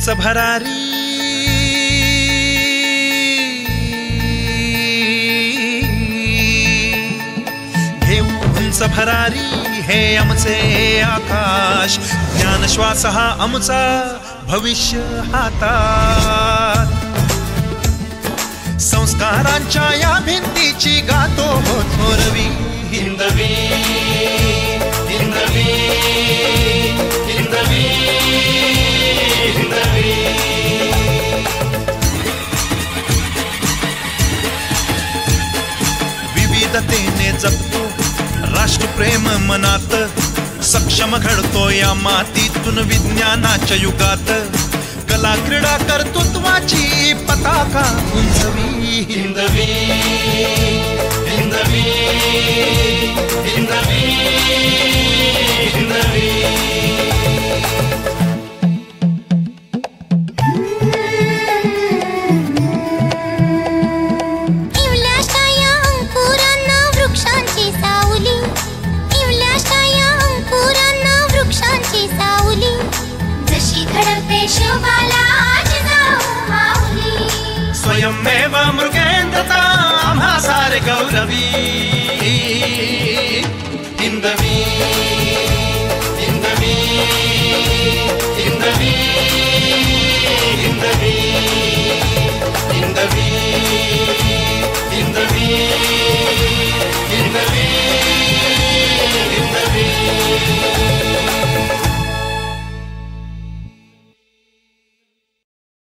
उंच भरारी घेऊ उंच भरारी हे आमचे आकाश ज्ञानश्वास हा आमचा भविष्य हातात संस्कारांच्या या भिंतीची गातो थोरवी हिंदवी हिंदवी हिंदवी हिंदवी विविधतेने जगतो राष्ट्रप्रेम मनात सक्षम घडतो या मातीतून विज्ञानाच्या युगात कला क्रीडा कर्तृत्वाची पताका उंचवी हिंदवी हिंदवी हिंदवी हिंदवी स्वयंमेव मृगेन्द्रता आम्हा सारे गौरवी हिंदवी